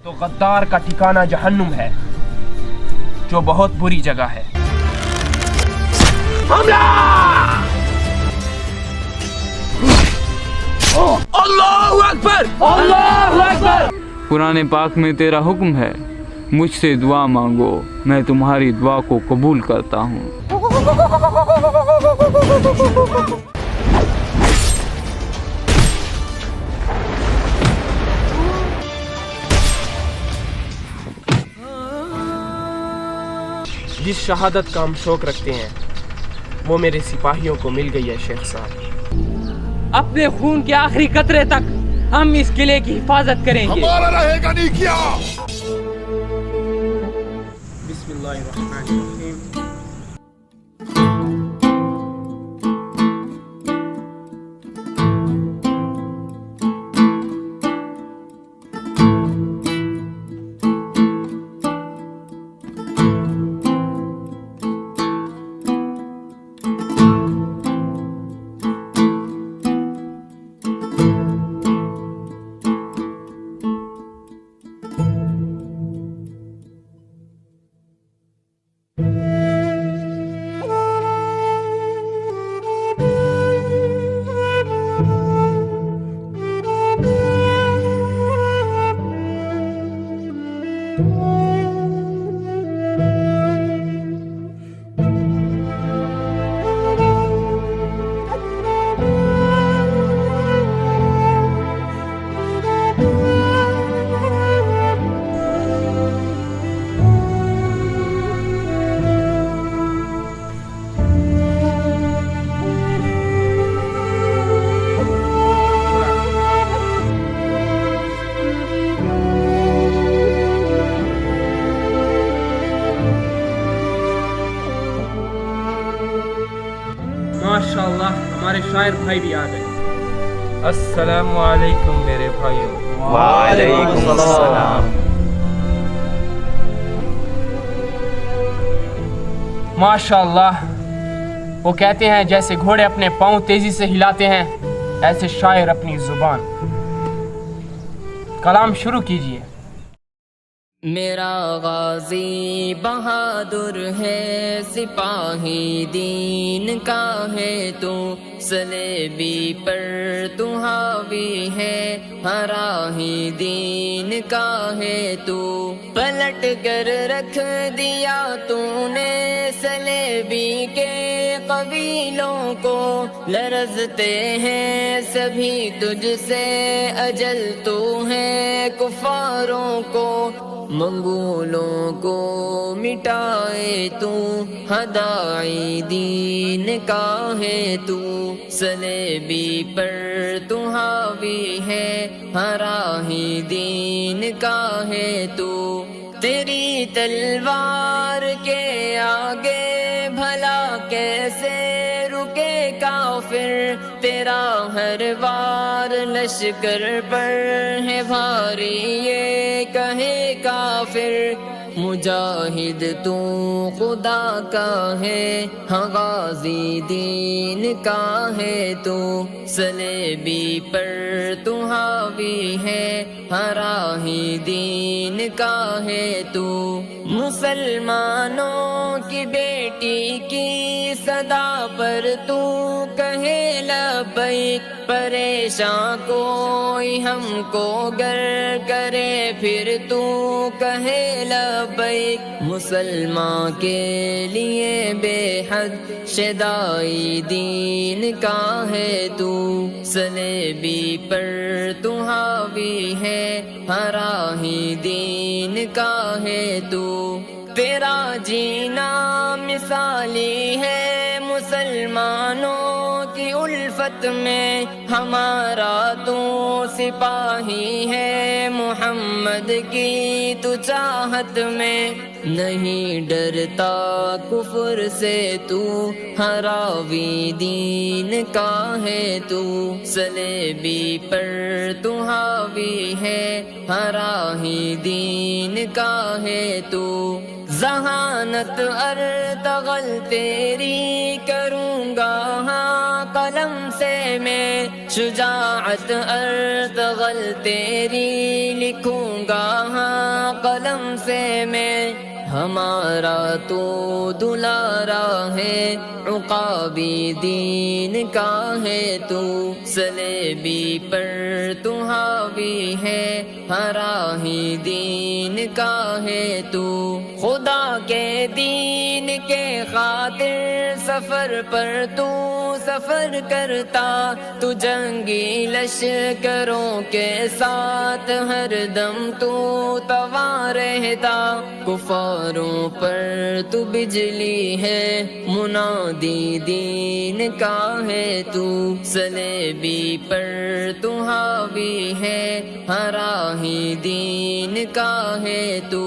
तो गद्दार का ठिकाना जहन्नुम है, जो बहुत बुरी जगह है। हमला! अल्लाहु अकबर! अल्लाहु अकबर! कुरान पाक में तेरा हुक्म है, मुझसे दुआ मांगो, मैं तुम्हारी दुआ को कबूल करता हूँ। जिस शहादत का हम शौक रखते हैं वो मेरे सिपाहियों को मिल गई है शेख साहब। अपने खून के आखिरी कतरे तक हम इस किले की हिफाजत करेंगे। हमारा रहेगा नहीं किया। बिस्मिल्लाहिर्रहमानिर्रहीम। माशाअल्लाह, हमारे शायर भाई भी आ गए। अस्सलामु अलैकुम मेरे भाइयों। वालेकुम अस्सलाम। माशाअल्लाह, वो कहते हैं जैसे घोड़े अपने पांव तेजी से हिलाते हैं, ऐसे शायर अपनी जुबान। कलाम शुरू कीजिए। मेरा गाजी बहादुर है, सिपाही दीन का है तू, सलेबी पर तू हावी है, हराही दीन का है तू। पलट कर रख दिया तूने सलेबी के कबीलों को, लरजते हैं सभी तुझसे, अजल तू है कुफारों को। मंगोलों को मिटाए तू, हदाई दीन का है तू, सलेबी पर तू हावी है, हराही दीन का है तू। तेरी तलवार के आगे भला कैसे रुके काफिर, तेरा हर वार लश्कर पर है भारी ये कहे काफिर। मुजाहिद तू खुदा का है, हाँ गाजी दीन का है तू, सलेबी पर तू हावी है, हराही दीन का है तू। मुसलमानों की बेटी की सदा पर तू कहे लबैक, परेशान कोई हमको गर करे फिर तू कहे लबैक। मुसलमान के लिए बेहद शदाई दीन का है तू, सलेबी पर तू हावी है, हराही दीन का है तू। तेरा जीना मिसाली है मुसलमानों की उल्फत में, हमारा तू सिपाही है मोहम्मद की तू चाहत में। नहीं डरता कुफर से तू, हरावी दीन का है तू, सलेबी पर तू हावी है, हराही दीन का है तू। जहानत अर्तगल तेरी करूँगा हाँ कलम से मैं, शुजाअत अर्तगल तेरी लिखूंगा हाँ कलम से मैं। हमारा तो दुलारा है उकाबी दीन का है तू, सलेबी पर तू हावी है हरा ही दीन का है तू। खुदा के दीन के खातिर सफर पर तू सफर करता, तू जंगी लश्करों के साथ हर दम तू तवा रहता। कुफारों पर तू बिजली है मुनादी दीन का है तू, सलेबी पर तू हावी है हरा ही दीन का है तू।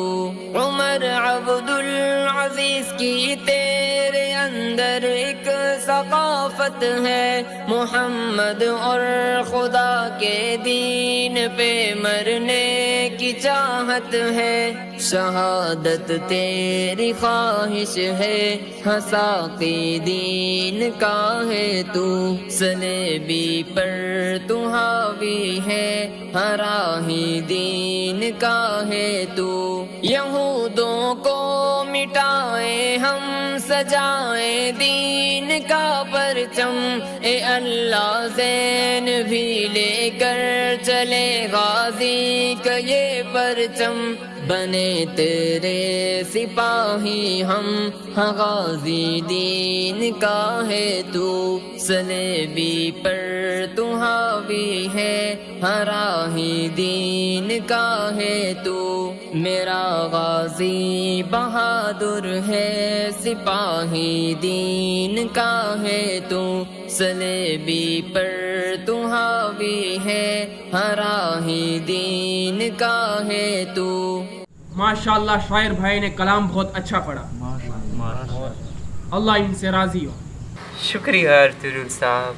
उमर अब्दुल अजीज की तेरे अंदर एक सकाफत है, मोहम्मद और खुदा के दीन पे मरने की चाहत है। शहादत तेरी ख्वाहिश है हसाकी दीन का है तू, सलेबी पर तू हावी है हरा ही दीन का है तू। यहूदों को मिटाए हम सजाए दीन का परचम, ए अल्लाह ज़ैन भी लेकर चले गाजी का ये परचम। बने तेरे सिपाही हम हाँ गाजी दीन का है तू, सलेबी पर तू हावी है हरा ही दीन का है तू। मेरा गाजी बहादुर है सिपाही दीन का है तू, सलेबी पर तू हावी है हरा ही दीन का है तू। माशाल्लाह शायर भाई ने कलाम बहुत अच्छा पढ़ा, अल्लाह इनसे राजी हो। शुक्रिया अर्तुगरुल साहब।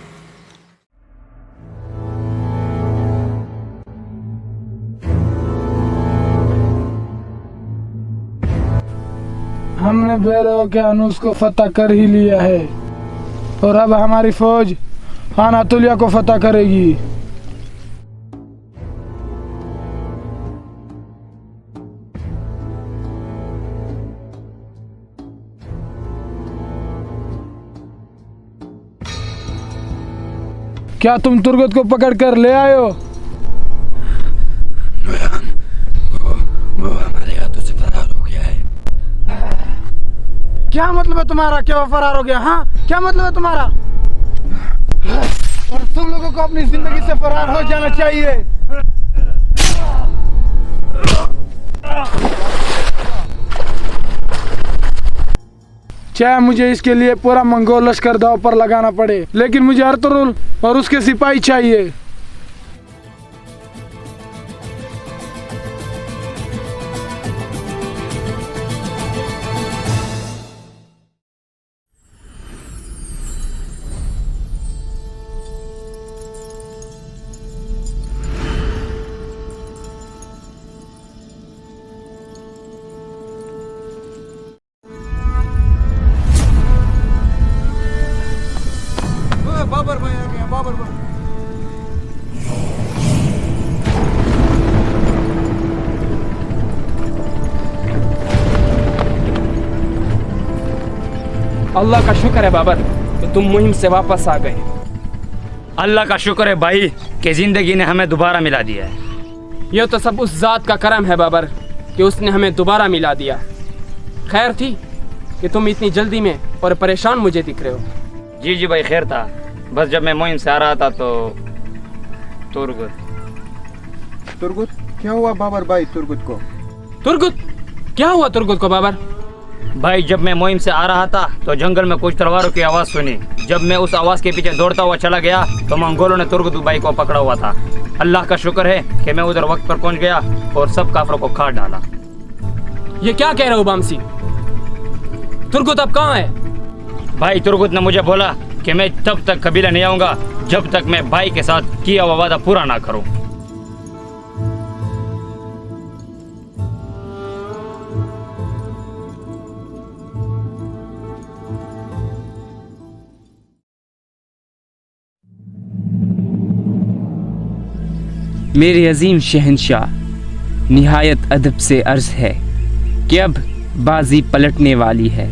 हमने बेरो के अनूस को फतह कर ही लिया है और अब हमारी फौज अनातोलिया को फतह करेगी। क्या तुम तुर्गत को पकड़ कर ले आए हो? वो हमारे हाथों से फरार हो गया है। क्या मतलब है तुम्हारा? क्या वो फरार हो गया? हाँ, क्या मतलब है तुम्हारा? और तुम लोगों को अपनी जिंदगी से फरार हो जाना चाहिए। चाहे मुझे इसके लिए पूरा मंगोल लश्कर दांव पर लगाना पड़े, लेकिन मुझे अर्तुगरुल और उसके सिपाही चाहिए। बाबर भाई आ गया, बाबर भाई। अल्लाह का शुक्र है बाबर कि तुम मुहिम से वापस आ गए। अल्लाह का शुक्र है भाई कि जिंदगी ने हमें दोबारा मिला दिया है। यह तो सब उस जात का करम है बाबर कि उसने हमें दोबारा मिला दिया। खैर थी कि तुम इतनी जल्दी में और परेशान मुझे दिख रहे हो। जी जी भाई खैर था, बस जब मैं मुहिम से आ रहा था तो तुर्गुत क्या हुआ बाबर भाई? तुर्गुत क्या हुआ तुर्गुत को बाबर? भाई जब मैं मुहिम से आ रहा था तो जंगल में कुछ तलवारों की आवाज़ सुनी। जब मैं उस आवाज़ के पीछे दौड़ता हुआ चला गया तो मंगोलों ने तुर्गुत भाई को पकड़ा हुआ था। अल्लाह का शुक्र है कि मैं उधर वक्त पर पहुंच गया और सब काफरों को काट डाला। ये क्या कह रहे हो बामसी? तुर्गुत अब कहाँ है? भाई तुर्गुत ने मुझे बोला कि मैं तब तक कबीला नहीं आऊंगा जब तक मैं भाई के साथ किया हुआ वादा पूरा ना करूं। मेरे अजीम शहंशाह, निहायत अदब से अर्ज़ है कि अब बाजी पलटने वाली है।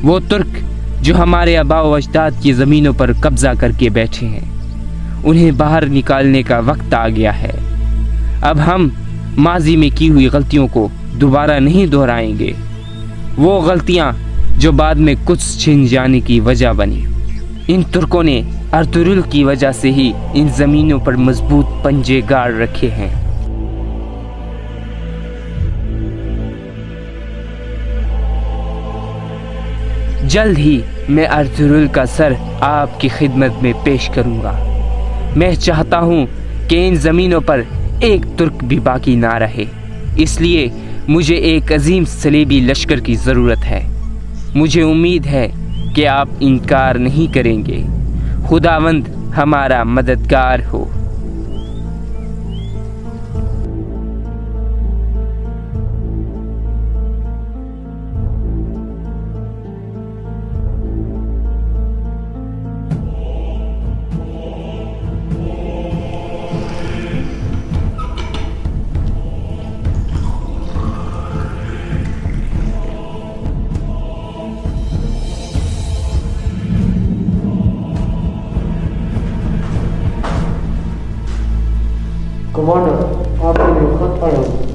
वो तुर्क जो हमारे आबा व अजदाद की ज़मीनों पर कब्ज़ा करके बैठे हैं, उन्हें बाहर निकालने का वक्त आ गया है। अब हम माजी में की हुई गलतियों को दोबारा नहीं दोहराएंगे, वो गलतियां जो बाद में कुछ छिन जाने की वजह बनी। इन तुर्कों ने अर्तुरुल की वजह से ही इन ज़मीनों पर मजबूत पंजे गाड़ रखे हैं। जल्द ही मैं अर्तुरुल का सर आपकी खिदमत में पेश करूंगा। मैं चाहता हूं कि इन ज़मीनों पर एक तुर्क भी बाकी ना रहे, इसलिए मुझे एक अजीम सलेबी लश्कर की ज़रूरत है। मुझे उम्मीद है कि आप इनकार नहीं करेंगे। खुदावंद हमारा मददगार हो। कमांडर, आपके लिए खत आया है।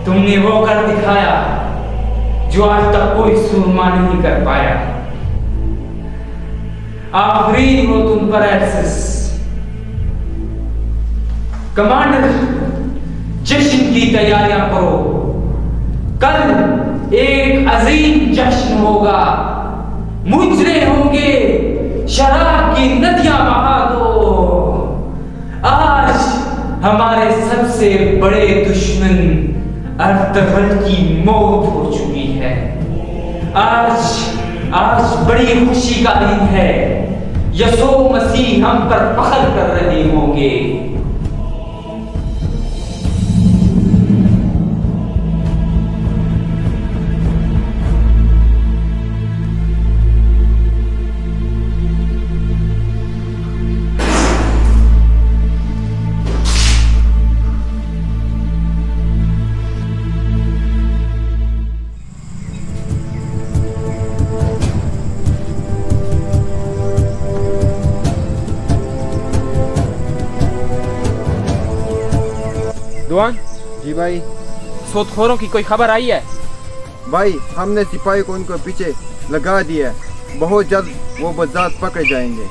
तुमने वो कर दिखाया जो आज तक कोई सूरमा नहीं कर पाया। आफरीन हो तुम पर एर्सिस। कमांडर, जश्न की तैयारियां करो। कल एक अजीम जश्न होगा। मुजरे होंगे, शराब की नदियां बहा दो। आज हमारे सबसे बड़े दुश्मन अर्तुगरुल की मौत हो चुकी है। आज बड़ी खुशी का दिन है। यसोह मसीह हम पर फख्र कर रहे होंगे। दुआन जी भाई। सूदखोरों की कोई खबर आई है? भाई, हमने सिपाही को उनको पीछे लगा दिया है। बहुत जल्द वो बज़ात पकड़े जाएंगे।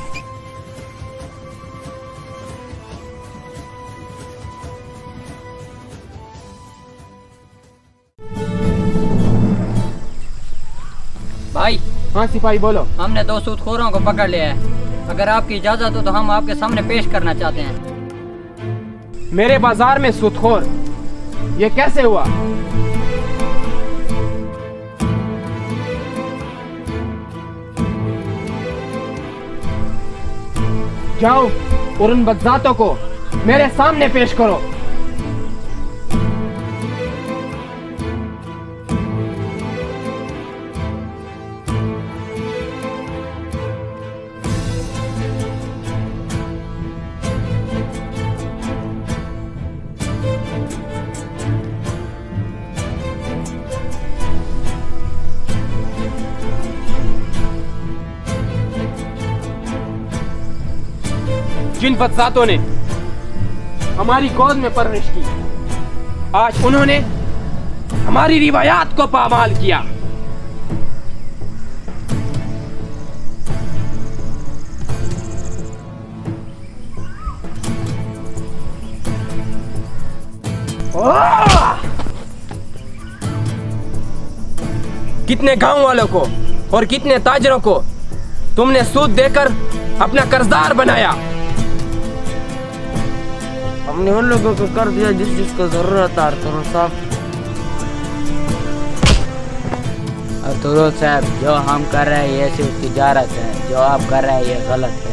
भाई। हाँ सिपाही बोलो। हमने 2 सूदखोरों को पकड़ लिया है। अगर आपकी इजाजत हो तो हम आपके सामने पेश करना चाहते हैं। मेरे बाजार में सूदखोर, ये कैसे हुआ? जाओ और उन बग़ाज़ातों को मेरे सामने पेश करो। जिन बग़ाज़ातों ने हमारी गोद में परवरिश की, आज उन्होंने हमारी रिवायात को पामाल किया। कितने गांव वालों को और कितने ताजरों को तुमने सूद देकर अपना कर्जदार बनाया। हमने उन लोगों को कर दिया जिसको जरूरत था अरतुरुल साहब। अरतुरुल साहब, जो हम कर रहे हैं ये सिर्फ तिजारत है, जो आप कर रहे हैं ये गलत है।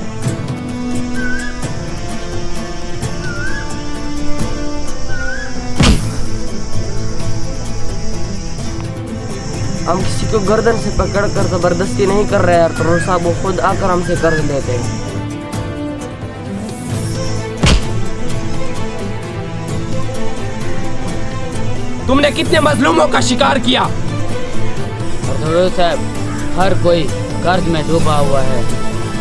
हम किसी को गर्दन से पकड़कर जबरदस्ती नहीं कर रहे हैं अरतुरुल साहब, वो खुद आकर हमसे कर्ज लेते हैं। तुमने कितने मजलूमों का शिकार किया? अरतुरुल साहब, हर कोई कर्ज में डूबा हुआ है,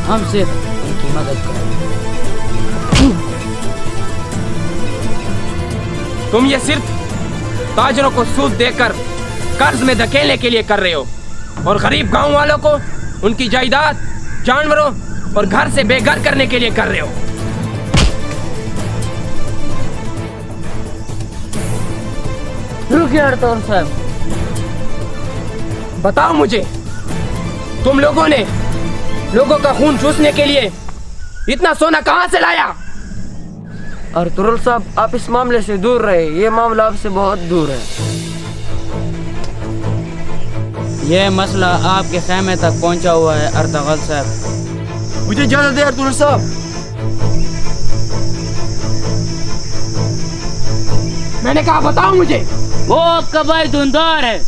हम सिर्फ उनकी मदद करें। तुम ये सिर्फ ताजरों को सूद देकर कर्ज में धकेलने के लिए कर रहे हो और गरीब गांव वालों को उनकी जायदाद, जानवरों और घर से बेघर करने के लिए कर रहे हो। रुकिए अरतुरुल साहब, बताओ मुझे, तुम लोगों ने लोगों का खून चूसने के लिए इतना सोना कहां से लाया? अरतुरुल साहब, आप इस मामले से दूर रहे, ये मामला आपसे बहुत दूर है। ये मसला आपके खेमे तक पहुंचा हुआ है अरतुरुल साहब। मुझे इजाजत दे अरतुरुल साहब। मैंने कहा बताओ मुझे। वो आपका भाई धुंधार है।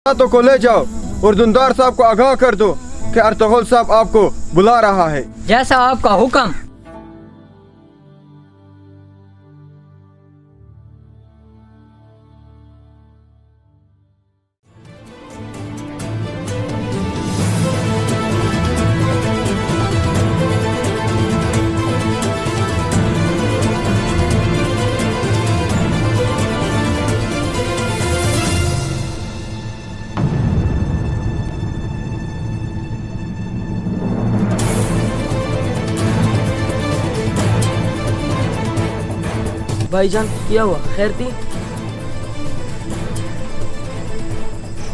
तो को ले जाओ और दुंदार साहब को आगाह कर दो कि अरतुरुल साहब आपको बुला रहा है। जैसा आपका हुक्म। भाईजान, क्या हुआ? खैर थी?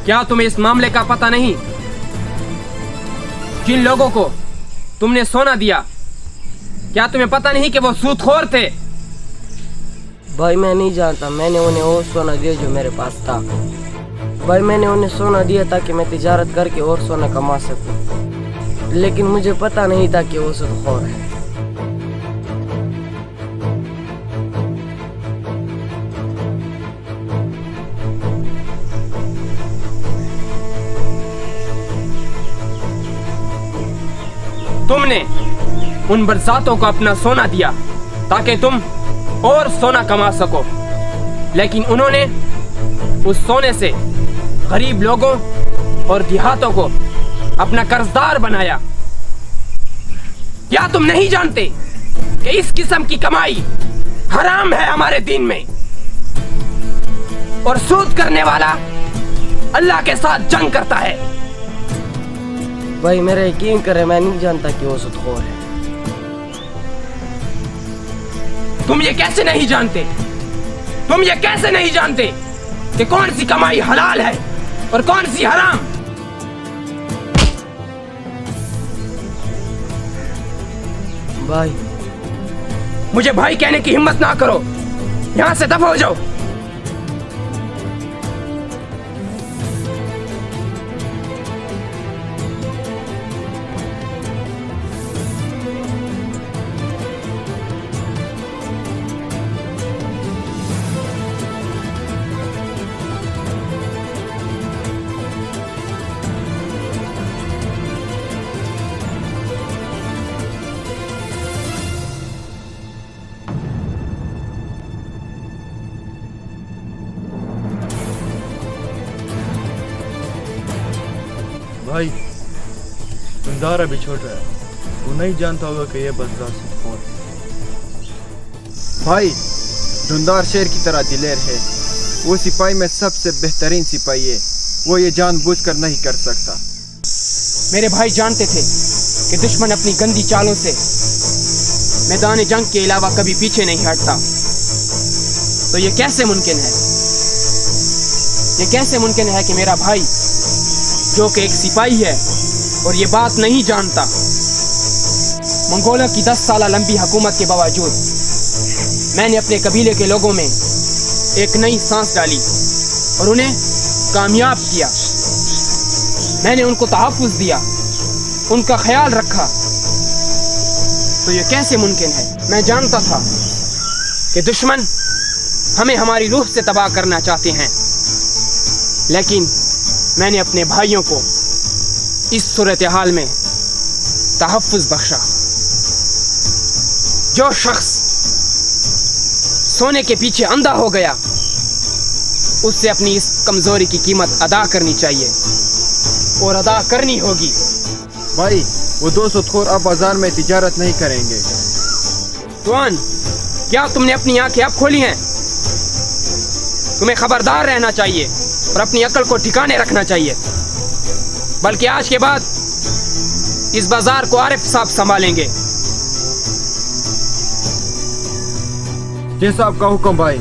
क्या तुम्हें इस मामले का पता नहीं? जिन लोगों को तुमने सोना दिया, क्या तुम्हें पता नहीं कि वो सूदखोर थे? भाई मैं नहीं जानता, मैंने उन्हें वो सोना दिया जो मेरे पास था। भाई मैंने उन्हें सोना दिया ताकि मैं तिजारत करके और सोना कमा सकूं, लेकिन मुझे पता नहीं था कि वो सूदखोर है। तुमने उन बरसातों को अपना सोना दिया ताकि तुम और सोना कमा सको, लेकिन उन्होंने उस सोने से गरीब लोगों और देहातों को अपना कर्जदार बनाया। क्या तुम नहीं जानते कि इस किस्म की कमाई हराम है हमारे दीन में, और सूद करने वाला अल्लाह के साथ जंग करता है। भाई मेरा यकीन करे, मैं नहीं जानता कि वो सूदखोर है। तुम ये कैसे नहीं जानते? तुम ये कैसे नहीं जानते कि कौन सी कमाई हलाल है और कौन सी हराम? भाई मुझे भाई कहने की हिम्मत ना करो, यहां से दफा हो जाओ। भाई धुंधार अभी छोटा है, वो नहीं जानता होगा कि ये बदला से कौन। भाई धुंधार शेर की तरह दिलेर है, वो सिपाही में सबसे बेहतरीन सिपाही है, वो ये जानबूझकर नहीं कर सकता। मेरे भाई जानते थे कि दुश्मन अपनी गंदी चालों से मैदान जंग के अलावा कभी पीछे नहीं हटता। तो ये कैसे मुमकिन है, ये कैसे मुमकिन है कि मेरा भाई जो कि एक सिपाही है और ये बात नहीं जानता, मंगोलों की 10 साल लंबी हुकूमत के बावजूद मैंने अपने कबीले के लोगों में एक नई सांस डाली और उन्हें कामयाब किया। मैंने उनको तहफ़्फ़ुज़ दिया, उनका ख्याल रखा। तो ये कैसे मुमकिन है? मैं जानता था कि दुश्मन हमें हमारी रूह से तबाह करना चाहते हैं, लेकिन मैंने अपने भाइयों को इस सूरत हाल में तहफ़्फ़ुज़ बख्शा। जो शख्स सोने के पीछे अंधा हो गया, उससे अपनी इस कमज़ोरी की कीमत अदा करनी चाहिए और अदा करनी होगी। भाई वो 200 खोर अब बाजार में तिजारत नहीं करेंगे। तुआन, क्या तुमने अपनी आंखें अब खोली हैं? तुम्हें खबरदार रहना चाहिए और अपनी अक्ल को ठिकाने रखना चाहिए, बल्कि आज के बाद इस बाजार को आरिफ साहब संभालेंगे। जैसा आपका हुक्म भाई।